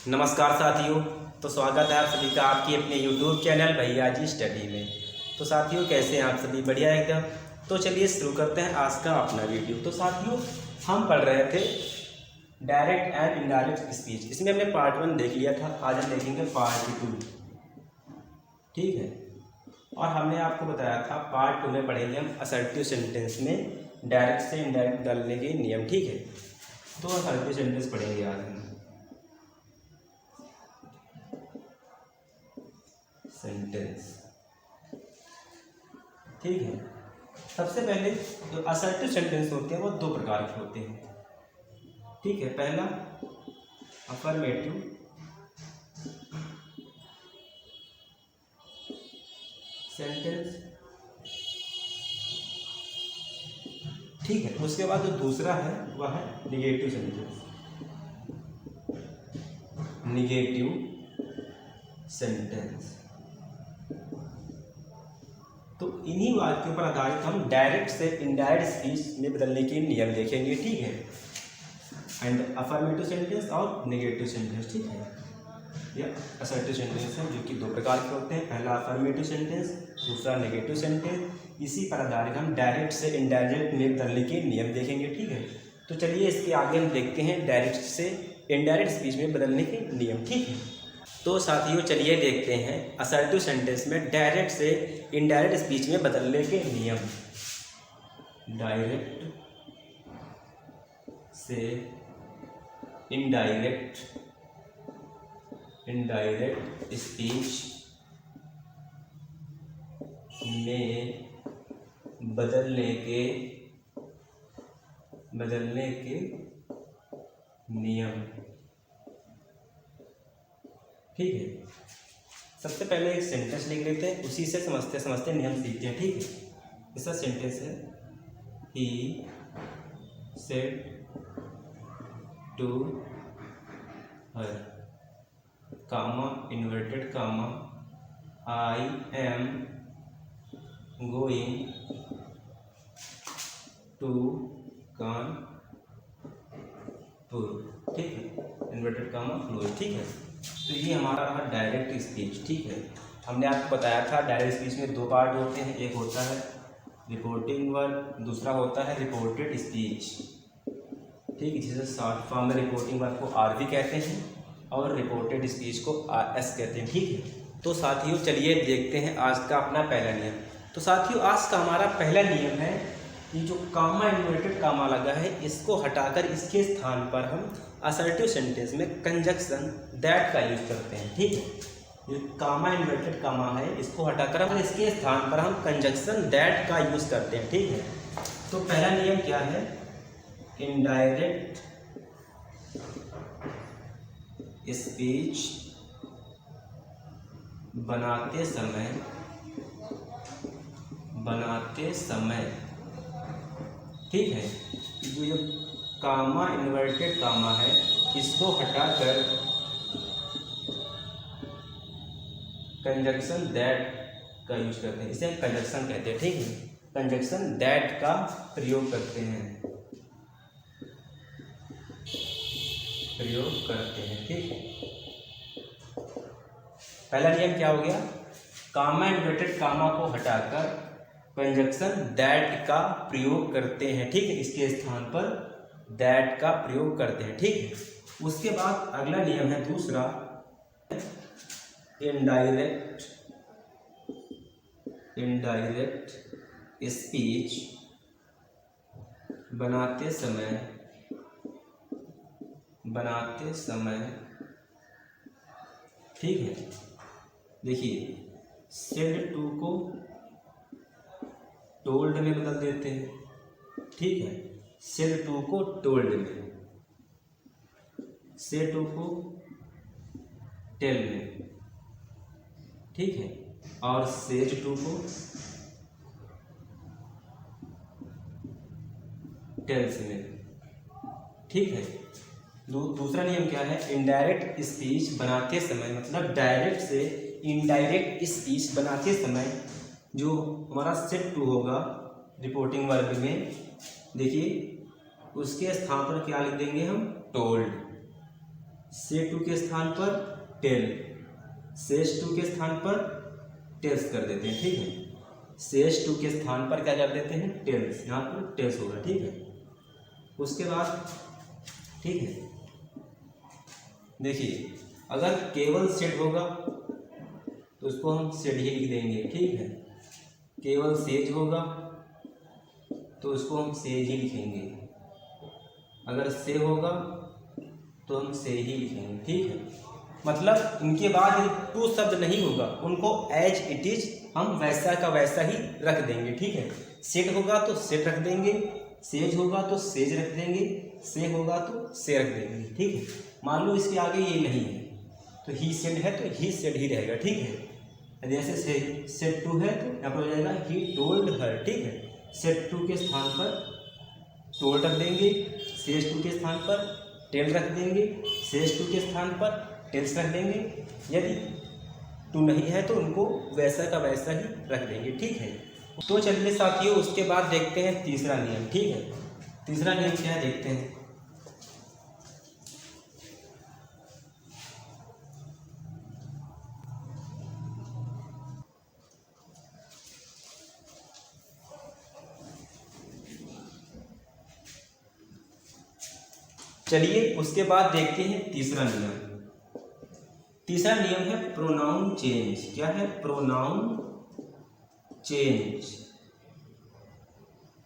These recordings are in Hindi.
नमस्कार साथियों। तो स्वागत है आप सभी का आपकी अपने YouTube चैनल भैया जी स्टडी में। तो साथियों कैसे हैं आप सभी? बढ़िया एकदम। तो चलिए शुरू करते हैं आज का अपना वीडियो। तो साथियों हम पढ़ रहे थे डायरेक्ट एंड इनडायरेक्ट स्पीच। इसमें हमने पार्ट 1 देख लिया था, आज हम देखेंगे पार्ट 2। ठीक है, और हमने आपको बताया था पार्ट 2 में पढ़ेंगे हम असर्टिव सेंटेंस में डायरेक्ट से इनडायरेक्ट डालने के नियम। ठीक है, तो असर्टिव सेंटेंस पढ़ेंगे आज हम। सेंटेंस ठीक है, सबसे पहले जो असर्टिव सेंटेंस होते हैं वो दो प्रकार के होते हैं। ठीक है, पहला अफर्मेटिव सेंटेंस। ठीक है, उसके बाद जो दूसरा है वह है निगेटिव सेंटेंस। Negative sentence. तो इन्हीं वाक्यों पर आधारित हम डायरेक्ट से इनडायरेक्ट स्पीच में बदलने के नियम देखेंगे। ठीक है, एंड अफर्मेटिव सेंटेंस और नेगेटिव सेंटेंस। ठीक है, यह असर्टिव सेंटेंस है जो कि दो प्रकार के होते हैं, पहला अफर्मेटिव सेंटेंस, दूसरा नेगेटिव सेंटेंस। इसी पर आधारित हम डायरेक्ट से इनडायरेक्ट में बदलने के नियम देखेंगे। ठीक है, तो चलिए इसके आगे हम देखते हैं डायरेक्ट से इनडायरेक्ट स्पीच में बदलने के नियम। ठीक है, तो साथियों चलिए देखते हैं असर्टिव सेंटेंस में डायरेक्ट से इनडायरेक्ट स्पीच में बदलने के नियम। डायरेक्ट से इनडायरेक्ट स्पीच में बदलने के नियम। ठीक है, सबसे पहले एक सेंटेंस लिख लेते हैं, उसी से समझते समझते नियम सीखते हैं। ठीक है, इसका सेंटेंस है he said to her, comma inverted comma, I am going to Kanpur. ठीक है, इन्वर्टेड कामा क्लोज। ठीक है, तो ये हमारा रहा डायरेक्ट स्पीच। ठीक है, हमने आपको बताया था डायरेक्ट स्पीच में दो पार्ट होते हैं, एक होता है रिपोर्टिंग वर्ब, दूसरा होता है रिपोर्टेड स्पीच। ठीक है, जिसे शॉर्ट फॉर्म में रिपोर्टिंग वर्ब को आर भी कहते हैं और रिपोर्टेड स्पीच को आर एस कहते हैं। ठीक है, तो साथियों चलिए देखते हैं आज का अपना पहला नियम। तो साथियों आज का हमारा पहला नियम है, ये जो कामा इन्वर्टेड कामा लगा है इसको हटाकर इसके स्थान पर हम असर्टिव सेंटेंस में कंजक्शन दैट का यूज करते हैं। ठीक है, ये कामा इन्वर्टेड कामा है, इसको हटाकर हम इसके स्थान पर हम कंजक्शन दैट का यूज करते हैं। ठीक है, तो पहला नियम क्या है, इनडायरेक्ट स्पीच बनाते समय ठीक है, जो कामा इन्वर्टेड कामा है इसको हटाकर कंजक्शन दैट का यूज करते हैं, इसे हम कंजक्शन कहते हैं। ठीक है, कंजक्शन दैट का प्रयोग करते हैं। ठीक है, पहला नियम क्या हो गया, कामा इन्वर्टेड कामा को हटाकर कंजक्शन दैट का प्रयोग करते हैं। ठीक है, इसके स्थान पर दैट का प्रयोग करते हैं। ठीक है, उसके बाद अगला नियम है दूसरा, इनडायरेक्ट स्पीच बनाते समय ठीक है, देखिए सेड टू को टोल्ड में बदल देते हैं। ठीक है, सेड टू को टोल्ड में, से टू को टेल में। ठीक है, और सेज टू को टेल्स में। ठीक है, दूसरा नियम क्या है, इनडायरेक्ट स्पीच बनाते समय, मतलब डायरेक्ट से इनडायरेक्ट स्पीच बनाते समय जो हमारा सेट टू होगा रिपोर्टिंग वर्ब में, देखिए उसके स्थान पर क्या लिख देंगे हम, टोल्ड। से टू के स्थान पर टेल, सेज टू के स्थान पर टेल्स कर देते हैं, ठीक है। सेज टू के स्थान पर क्या कर देते हैं, टेल्स, यहाँ पर टेल्स होगा, ठीक है। उसके बाद ठीक है, देखिए अगर केवल सेड होगा तो उसको हम सेड ही लिख देंगे, ठीक है। केवल सेज होगा तो उसको हम सेज ही लिखेंगे, अगर से होगा तो हम से ही लिखेंगे, ठीक है। मतलब इनके बाद टू शब्द नहीं होगा, उनको एज इट इज हम वैसा का वैसा ही रख देंगे, ठीक है। सेट होगा तो सेट रख देंगे, सेज होगा तो सेज रख देंगे, से होगा तो से रख देंगे, ठीक है। मान लो इसके आगे ये नहीं है तो ही सेड है तो ही सेड ही रहेगा, ठीक है। जैसे सेड टू है तो यहाँ पर हो जाएगा ही टोल्ड हर, ठीक है। सेड टू के स्थान पर टोल्ड रख देंगे, सेज टू के स्थान पर टेल रख देंगे, सेज टू के स्थान पर टेल्स रख देंगे। यदि टू नहीं है तो उनको वैसा का वैसा ही रख देंगे, ठीक है। तो चलिए साथियों, उसके बाद देखते हैं तीसरा नियम, ठीक है। तीसरा नियम क्या है देखते हैं। चलिए उसके बाद देखते हैं तीसरा नियम। तीसरा नियम है प्रोनाउन चेंज। क्या है, प्रोनाउन चेंज,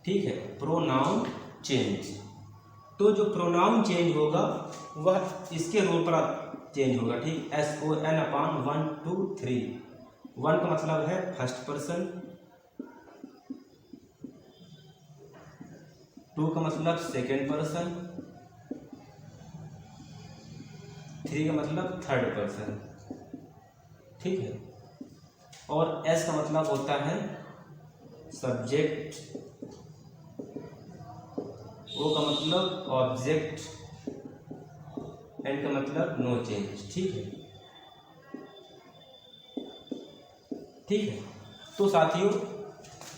ठीक है, प्रोनाउन चेंज। तो जो प्रोनाउन चेंज होगा वह इसके रूल पर चेंज होगा, ठीक। SON अपान 1 2 3। 1 का मतलब है फर्स्ट पर्सन, 2 का मतलब सेकेंड पर्सन, 3 का मतलब थर्ड पर्सन, ठीक है। और S का मतलब होता है सब्जेक्ट, O का मतलब ऑब्जेक्ट, N का मतलब नो चेंज, ठीक है। ठीक है, तो साथियों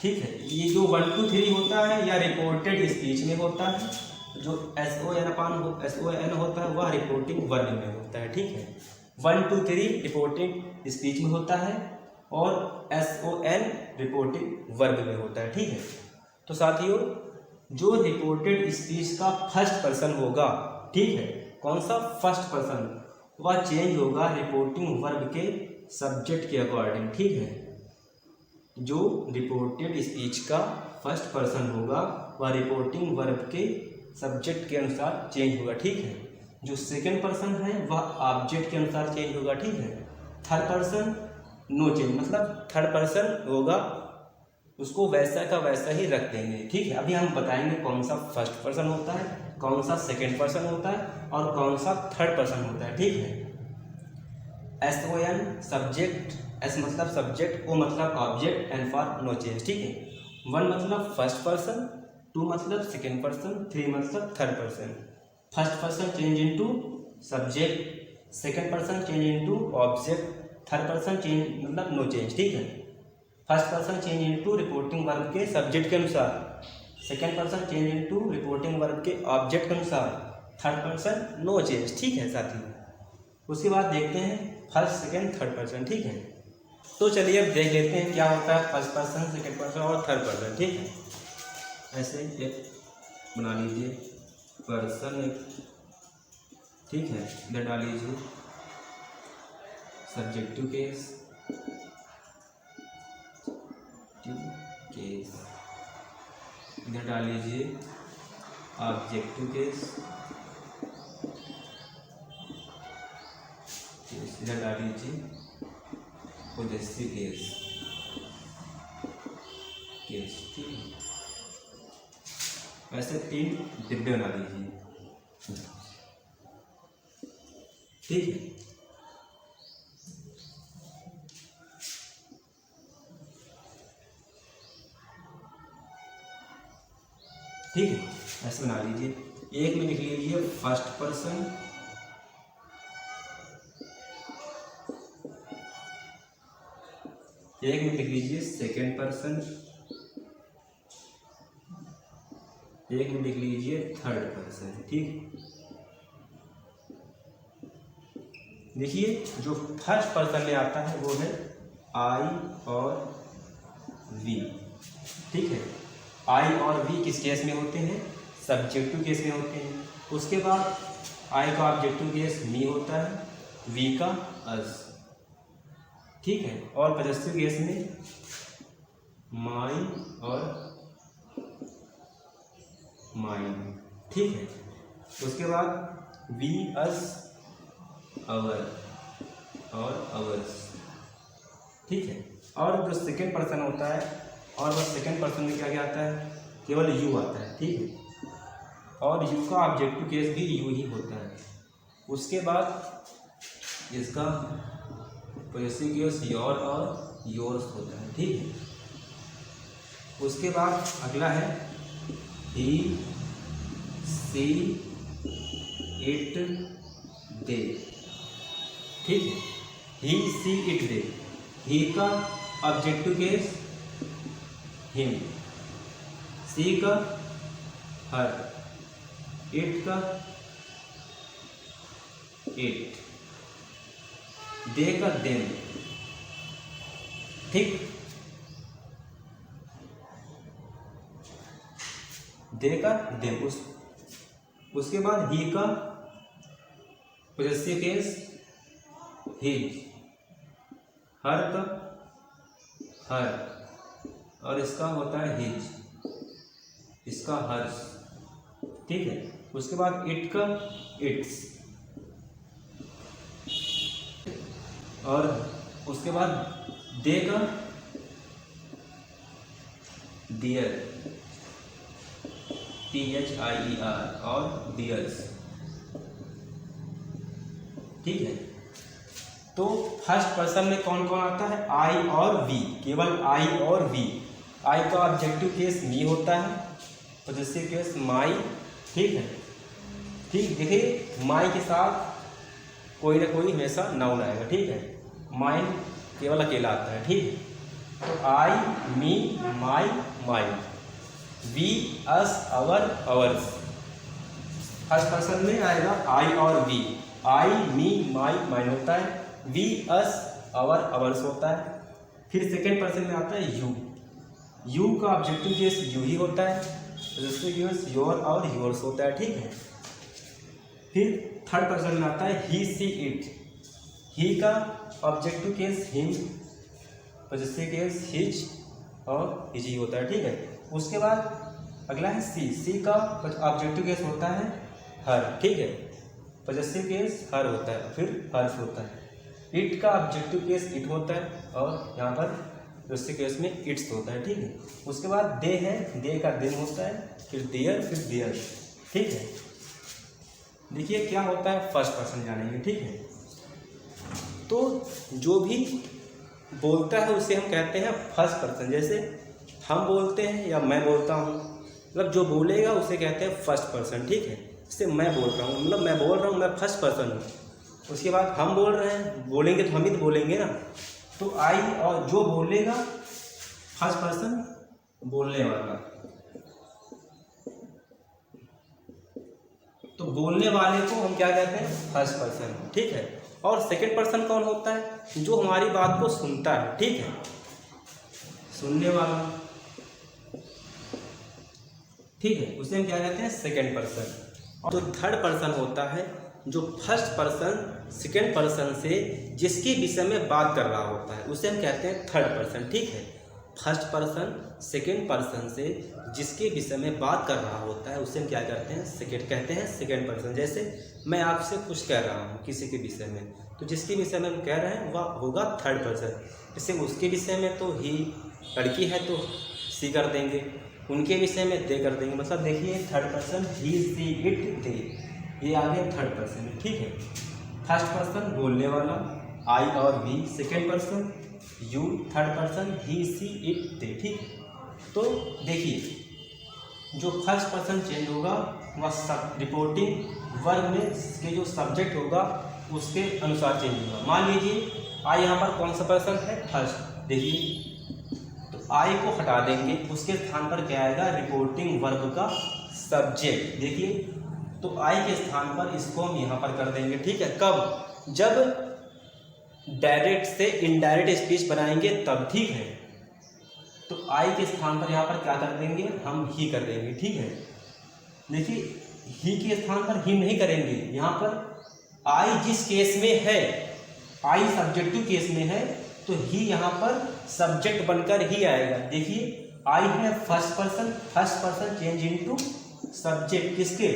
ठीक है, ये जो 1 2 3 होता है या रिपोर्टेड स्पीच में होता है, जो SON होता है वह रिपोर्टिंग वर्ब में होता है, ठीक है। 1 2 3 रिपोर्टिंग स्पीच में होता है और SON रिपोर्टिंग वर्ब में होता है, ठीक है। तो साथियों जो रिपोर्टेड स्पीच का फर्स्ट पर्सन होगा, ठीक है, कौन सा फर्स्ट पर्सन, वह चेंज होगा रिपोर्टिंग वर्ब के सब्जेक्ट के अकॉर्डिंग, ठीक है। जो रिपोर्टेड स्पीच का फर्स्ट पर्सन होगा वह रिपोर्टिंग वर्ब के सब्जेक्ट के अनुसार चेंज होगा, ठीक है। जो सेकेंड पर्सन है वह ऑब्जेक्ट के अनुसार चेंज होगा, ठीक है। थर्ड पर्सन नो चेंज, मतलब थर्ड पर्सन होगा उसको वैसा का वैसा ही रख देंगे, ठीक है। अभी हम बताएंगे कौन सा फर्स्ट पर्सन होता है, कौन सा सेकेंड पर्सन होता है और कौन सा थर्ड पर्सन होता है, ठीक है। SON सब्जेक्ट, S मतलब सब्जेक्ट, O मतलब object, N for no change, ठीक है। 1 मतलब फर्स्ट पर्सन, 2 मतलब सेकेंड पर्सन, 3 मतलब third person. First person change into subject, second person change into object, third person change मतलब नो चेंज, ठीक है। First person change into reporting verb के सब्जेक्ट के अनुसार, second person change into reporting verb के ऑब्जेक्ट के अनुसार, थर्ड पर्सन नो चेंज, ठीक है साथी। उसके बाद देखते हैं फर्स्ट सेकेंड थर्ड पर्सन, ठीक है। तो चलिए अब देख लेते हैं क्या होता है फर्स्ट पर्सन, सेकेंड पर्सन और थर्ड पर्सन, ठीक है। ऐसे एक बना लीजिए पर्सन एक, ठीक है, इधर डाल लीजिए सब्जेक्टिव केस, केस इधर डाल लीजिए ऑब्जेक्टिव केस, इधर डाल लीजिए पॉजेसिव केस, ठीक है। वैसे 3 डिब्बे बना लीजिए, ठीक है। ठीक है, ऐसे बना लीजिए। एक में लिख लीजिए फर्स्ट पर्सन, एक में लिख लीजिए सेकेंड पर्सन, एक में लिख लीजिए थर्ड पर्सन, ठीक। देखिए जो फर्स्ट पर्सन में आता है वो है आई और वी, ठीक है। आई और वी किस केस में होते हैं? सब्जेक्टिव केस में होते हैं। उसके बाद आई का ऑब्जेक्टिव केस मी होता है, वी का अस, ठीक है। और पॉजेसिव केस में माई और माइंड, ठीक है। उसके बाद वी अस अवर और अवर्स, ठीक है। और जो सेकेंड पर्सन होता है, और बस सेकेंड पर्सन में क्या क्या आता है? केवल यू आता है, ठीक है। और यू का ऑब्जेक्टिव केस भी यू ही होता है। उसके बाद इसका पॉजेसिव केस योर और योर्स होता है, ठीक है। उसके बाद अगला है ही सी इट दे, ठीक है। ही सी इट दे, ही का ऑब्जेक्टिव केस हिम, सी का हर, इट का इट, दे का देम, ठीक। दे का देम। उसके बाद ही का पॉजेसिव केस हिज, हर का हर, और इसका होता है हिज, इसका हर्ष, ठीक है। उसके बाद इट का इट्स, और उसके बाद दे का दियर, THIER, और दियर्स, ठीक है। तो फर्स्ट पर्सन में कौन कौन आता है? आई और वी, केवल आई और वी। आई का ऑब्जेक्टिव केस मी होता है, पॉजेसिव केस माई, ठीक है। ठीक, देखिए माई के साथ कोई ना कोई हमेशा नाउन आएगा, ठीक है। माई केवल अकेला आता है, ठीक है। तो I, me, my, my, we, us, our, ours. First person में आएगा आई और we. I, me, my, mine होता है, वी, अस, अवर, अवर्स होता है। फिर सेकेंड पर्सन में आता है यू। यू का ऑब्जेक्टिव केस यू ही होता है, पॉजेसिव केस योर और योर्स होता है, ठीक है। फिर थर्ड पर्सन में आता है ही सी इट। ही का objective case him, possessive case his और हिज ही होता है, ठीक है। उसके बाद अगला है सी। सी का ऑब्जेक्टिव केस होता है हर, ठीक है। पॉजेसिव केस हर होता है, फिर हर्ष होता है। इट का ऑब्जेक्टिव केस इट होता है, और यहाँ पर दूसरे केस में इट्स होता है, ठीक है। उसके बाद दे है, दे का देम होता है, फिर देयर, फिर देयर, ठीक है। देखिए क्या होता है, फर्स्ट पर्सन जानेंगे, ठीक है। तो जो भी बोलता है उसे हम कहते हैं फर्स्ट पर्सन। जैसे हम बोलते हैं या मैं बोलता हूँ, मतलब जो बोलेगा उसे कहते हैं फर्स्ट पर्सन, ठीक है। जैसे मैं बोल रहा हूँ, मतलब मैं बोल रहा हूँ, मैं फर्स्ट पर्सन हूँ। उसके बाद हम बोल रहे हैं, बोलेंगे तो हम ही तो बोलेंगे ना। तो आई और जो बोलेगा फर्स्ट पर्सन, बोलने वाला, तो बोलने वाले को हम क्या कहते हैं? फर्स्ट पर्सन, ठीक है। और सेकंड पर्सन कौन होता है? जो हमारी बात को सुनता है, ठीक है, सुनने वाला, ठीक है, उसे हम क्या कहते हैं? Second person. और जो थर्ड पर्सन होता है, जो फर्स्ट पर्सन सेकंड पर्सन से जिसके विषय में बात कर रहा होता है, उसे हम कहते हैं थर्ड पर्सन, ठीक है। फर्स्ट पर्सन सेकंड पर्सन से जिसके विषय में बात कर रहा होता है, उसे हम क्या कहते हैं? Second person. जैसे मैं आपसे कुछ कह रहा हूँ किसी के विषय में, तो जिसके विषय में हम कह रहे हैं वह होगा थर्ड पर्सन। जैसे उसके विषय में तो ही, लड़की है तो सी कर देंगे, उनके विषय में दे कर देंगे। मतलब देखिए third person he, she, it, they, ये आ गया थर्ड पर्सन में, ठीक है। फर्स्ट पर्सन बोलने वाला, आई और we, second person you, third person he, she, it, they, ठीक। तो देखिए जो फर्स्ट पर्सन चेंज होगा वह सब रिपोर्टिंग वर्ग में के जो सब्जेक्ट होगा उसके अनुसार चेंज होगा। मान लीजिए आई यहाँ पर कौन सा पर्सन है? फर्स्ट। देखिए तो आई को हटा देंगे, उसके स्थान पर क्या आएगा? रिपोर्टिंग वर्ब का सब्जेक्ट। देखिए तो आई के स्थान पर इसको हम यहाँ पर कर देंगे, ठीक है। कब? जब डायरेक्ट से इनडायरेक्ट स्पीच बनाएंगे तब, ठीक है। तो आई के स्थान पर यहाँ पर क्या कर देंगे, हम ही कर देंगे, ठीक है। देखिए ही के स्थान पर ही नहीं करेंगे, यहाँ पर आई जिस केस में है, आई सब्जेक्टिव केस में है, तो ही यहाँ पर सब्जेक्ट बनकर ही आएगा। देखिए आई है first person change into subject, किसके,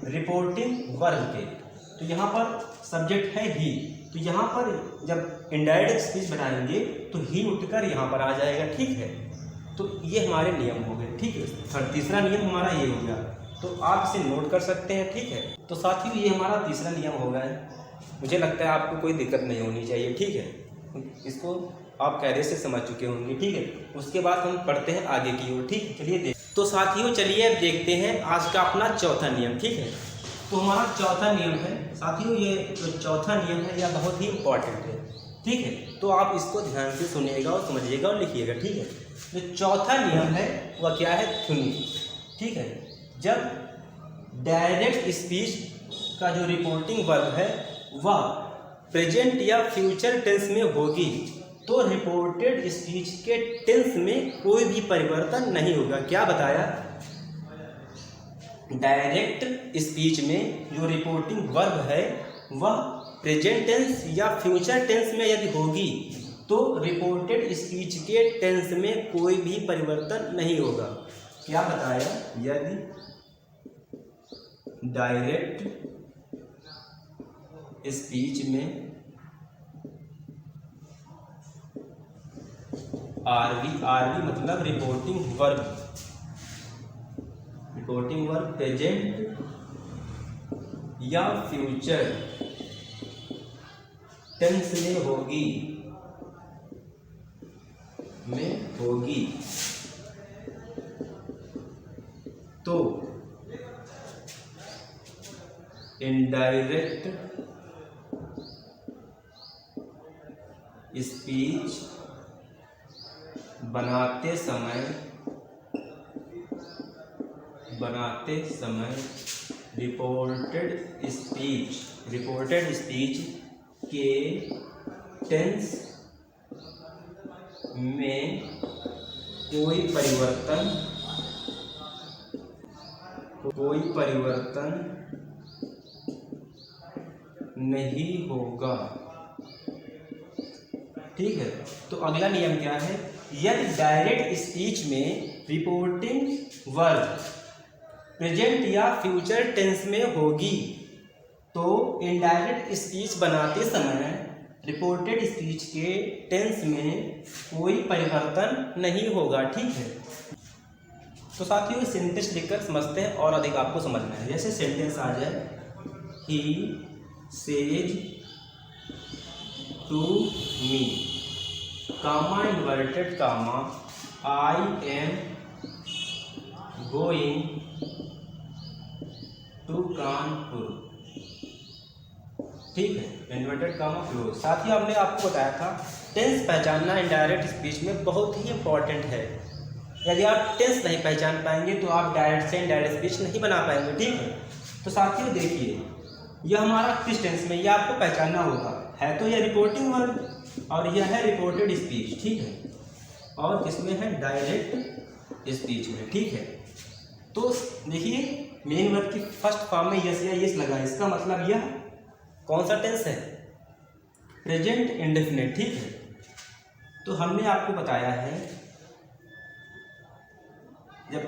रिपोर्टिंग वर्ब के। तो यहाँ पर सब्जेक्ट है ही, तो यहाँ पर जब इनडायरेक्ट स्पीच बनाएंगे तो ही उठकर यहाँ पर आ जाएगा, ठीक है। तो ये हमारे नियम हो गए, ठीक है। तीसरा नियम हमारा ये हो गया, तो आप इसे नोट कर सकते हैं, ठीक है। तो साथियों ये हमारा तीसरा नियम हो गया है। मुझे लगता है आपको कोई दिक्कत नहीं होनी चाहिए, ठीक है। इसको आप कायदे से समझ चुके होंगे, ठीक है। उसके बाद हम पढ़ते हैं आगे की ओर, ठीक है। चलिए देख, तो साथियों चलिए अब देखते हैं आज का अपना चौथा नियम, ठीक है। तो हमारा चौथा नियम है साथियों, ये जो चौथा नियम है यह बहुत ही इम्पॉर्टेंट है, ठीक है। तो आप इसको ध्यान से सुनिएगा और समझिएगा और लिखिएगा, ठीक है। जो चौथा नियम है वह क्या है, ध्वनि, ठीक है। जब डायरेक्ट स्पीच का जो रिपोर्टिंग वर्ब है वह प्रेजेंट या फ्यूचर टेंस में होगी तो रिपोर्टेड स्पीच के टेंस में कोई भी परिवर्तन नहीं होगा। क्या बताया, डायरेक्ट स्पीच में जो रिपोर्टिंग वर्ब है वह प्रेजेंट टेंस या फ्यूचर टेंस में यदि होगी तो रिपोर्टेड स्पीच के टेंस में कोई भी परिवर्तन नहीं होगा। क्या बताया, यदि डायरेक्ट स्पीच में आरवी मतलब रिपोर्टिंग वर्ब प्रेजेंट या फ्यूचर टेंस में होगी तो इनडायरेक्ट स्पीच बनाते समय रिपोर्टेड स्पीच के टेंस में कोई परिवर्तन नहीं होगा, ठीक है। तो अगला नियम क्या है, यदि डायरेक्ट स्पीच में रिपोर्टिंग वर्ब प्रेजेंट या फ्यूचर टेंस में होगी तो इनडायरेक्ट स्पीच बनाते समय रिपोर्टेड स्पीच के टेंस में कोई परिवर्तन नहीं होगा, ठीक है। तो साथियों सेंटेंस लिखकर समझते हैं और अधिक आपको समझना है। जैसे सेंटेंस आ जाए, he says to me, comma inverted comma, I am going to Kanpur, ठीक है। Inverted comma close. साथियों हमने आपको बताया था टेंस पहचानना इनडायरेक्ट स्पीच में बहुत ही इंपॉर्टेंट है। यदि आप टेंस नहीं पहचान पाएंगे तो आप डायरेक्ट से इनडायरेक्ट स्पीच नहीं बना पाएंगे, ठीक है। तो साथियों देखिए यह हमारा किस टेंस में, यह आपको पहचानना होगा। है तो यह रिपोर्टिंग वर्ब और यह है रिपोर्टेड स्पीच, ठीक है। और किसमें है, डायरेक्ट स्पीच में, ठीक है। तो देखिए मेन वर्ब की फर्स्ट फॉर्म में यस या यस लगा, इसका मतलब यह कौन सा टेंस है, प्रेजेंट इंडेफिनिट, ठीक है। तो हमने आपको बताया है, जब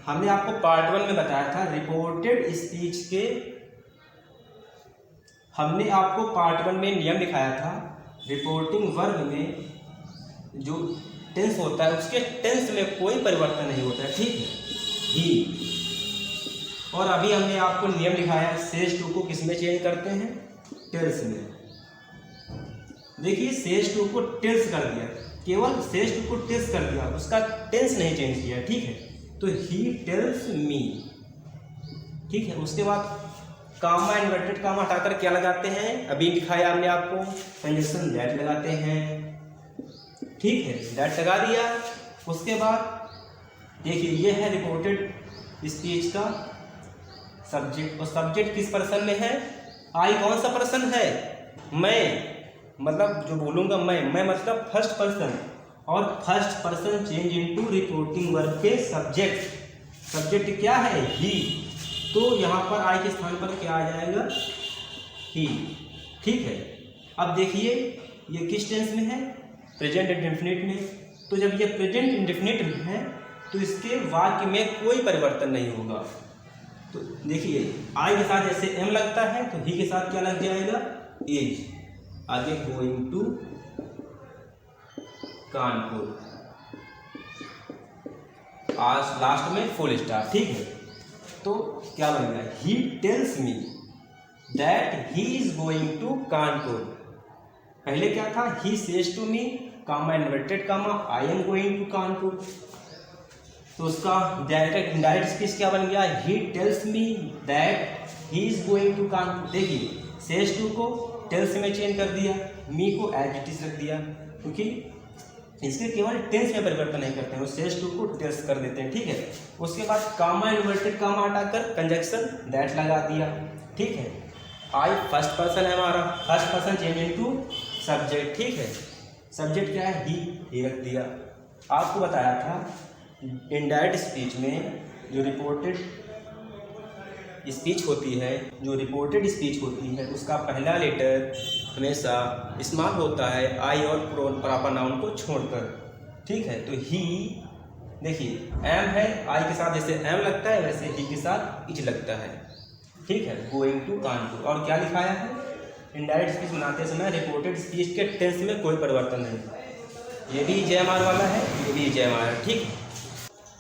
हमने आपको पार्ट 1 में बताया था रिपोर्टेड स्पीच के, हमने आपको पार्ट 1 में नियम दिखाया था रिपोर्टिंग वर्ब में जो टेंस होता है उसके टेंस में कोई परिवर्तन नहीं होता है, ठीक है, ही। और अभी हमने आपको नियम दिखाया सेज टू को किस में चेंज करते हैं, टेल्स में। देखिए सेज टू को टेल्स कर दिया, केवल सेज टू को टेल्स कर दिया, उसका टेंस नहीं चेंज किया, ठीक है। तो ही टेल्स मी, ठीक है। उसके बाद कामा इन्वर्टेड कामा हटाकर क्या लगाते हैं, अभी दिखाया हमने आपको, कंजक्शन दैट लगाते हैं, ठीक है, दैट लगा दिया। उसके बाद देखिए ये है रिपोर्टेड स्पीच का सब्जेक्ट, और सब्जेक्ट किस पर्सन में है, आई कौन सा पर्सन है? मैं, मतलब जो बोलूँगा मैं मतलब फर्स्ट पर्सन, और first person change into reporting verb के सब्जेक्ट क्या है? ही। तो यहाँ पर आई के स्थान पर क्या आ जाएगा? ही। ठीक है, अब देखिए ये किस टेंस में है? प्रेजेंट इंडेफिनिट में। तो जब ये प्रेजेंट इंडेफिनिट में है तो इसके वाक्य में कोई परिवर्तन नहीं होगा। तो देखिए आई के साथ जैसे एम लगता है तो ही के साथ क्या लग जाएगा? इज। आगे गोइंग टू कानपुर, आज लास्ट में फुल स्टॉप। ठीक है, तो क्या बनेगा? He tells me that he is going to Kanpur. पहले क्या था? He says to me, comma inverted comma, I am going to Kanpur. तो उसका डायरेक्ट इनडायरेक्ट स्पीच क्या बन गया? He tells me that he is going to Kanpur. देखिए सेज टू को टेल्स में चेंज कर दिया, मी को एज इट इज रख दिया, क्योंकि इसके केवल टेंस में परिवर्तन नहीं करते हैं, वो सेज टू को टेल्स कर देते हैं। ठीक है, उसके बाद कामा इन्वर्टेड कामा हटाकर कंजक्शन दैट लगा दिया। ठीक है, आई फर्स्ट पर्सन है हमारा, first person change into subject. ठीक है, सब्जेक्ट क्या है? ही रख दिया। आपको बताया था इनडायरेक्ट स्पीच में जो रिपोर्टेड स्पीच होती है, उसका पहला लेटर हमेशा इस्तेमाल होता है आई और प्रॉपर नाउन को छोड़कर। ठीक है, तो ही, देखिए एम है, आई के साथ जैसे एम लगता है वैसे ही के साथ इज लगता है। ठीक है, गोइंग टू कानपुर। और क्या लिखाया है? इनडायरेक्ट स्पीच बनाते समय रिपोर्टेड स्पीच के टेंस में कोई परिवर्तन नहीं। ये भी जयमार वाला है, ये भी जयमार है। ठीक,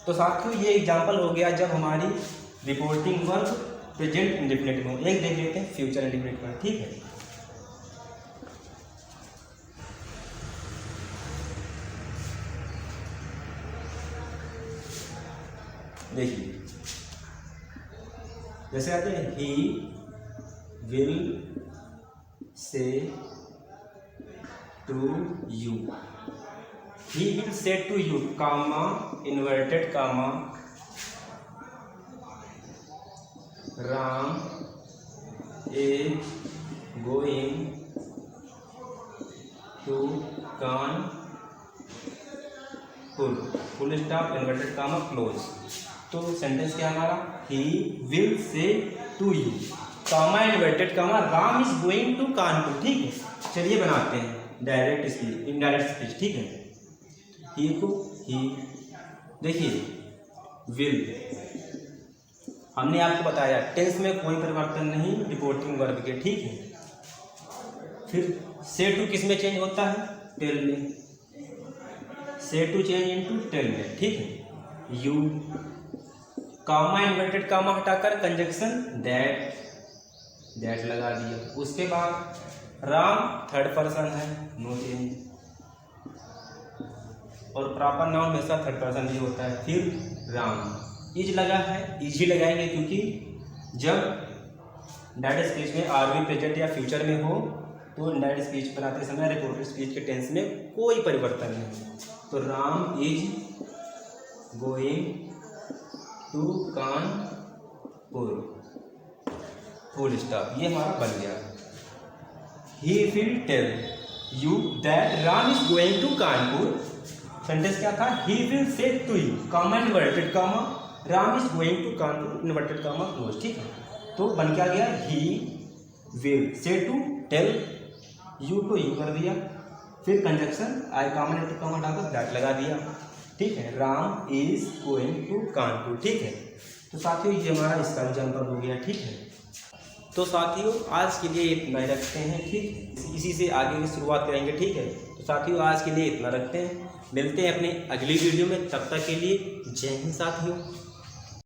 तो साथियों ये एग्जाम्पल हो गया जब हमारी रिपोर्टिंग वर्ब प्रेजेंट इंडेफिनिट में हो। एक देख लेते हैं फ्यूचर इंडेफिनिट में। ठीक है, देखिए जैसे आते हैं he will say to you, he will say to you, comma inverted comma, Ram is going to Kanpur, full stop inverted comma close. तो सेंटेंस क्या हमारा? He will say to you, comma inverted comma, Ram is going to Kanpur. ठीक है, चलिए बनाते हैं डायरेक्ट स्पीच, इनडायरेक्ट स्पीच। ठीक है, ही को ही, देखिए विल, हमने आपको बताया टेंस में कोई परिवर्तन नहीं रिपोर्टिंग वर्ब के। ठीक है, फिर से टू किस में चेंज होता है? टेल में, से टू चेंज इनटू टेल में। ठीक है, यू, कामा इन्वर्टेड कामा हटाकर कंजक्शन दैट लगा दिया। उसके बाद राम थर्ड पर्सन है, नो चेंज, और प्रॉपर नाउन हमेशा थर्ड पर्सन ही होता है। फिर राम इज लगा है, इज ही लगाएंगे क्योंकि जब डायरेक्ट स्पीच में आर वी प्रेजेंट या फ्यूचर में हो तो डायरेक्ट स्पीच बनाते समय रिपोर्टेड स्पीच के टेंस में कोई परिवर्तन नहीं। तो Ram is going to Kanpur, full stop, ये हमारा बन गया। He will tell you that Ram is going to Kanpur. Sentence क्या था? He will say to you, comma inverted comma, Ram is going to Kanpur inverted comma close. ठीक है, तो बन क्या गया? He will say to tell, you को यू कर दिया, फिर कंजक्शन आई कामा इन्वर्टेड कामा डालकर दैट लगा दिया। ठीक है, Ram is going to Kanpur. ठीक है, तो साथियों ये हमारा इसका एग्जाम्पल हो गया। ठीक है, तो साथियों आज के लिए इतना ही रखते हैं। ठीक, इसी से आगे की शुरुआत करेंगे। ठीक है, तो साथियों आज के लिए इतना रखते हैं, मिलते हैं अपने अगली वीडियो में, तब तक के लिए जय हिंद साथियों।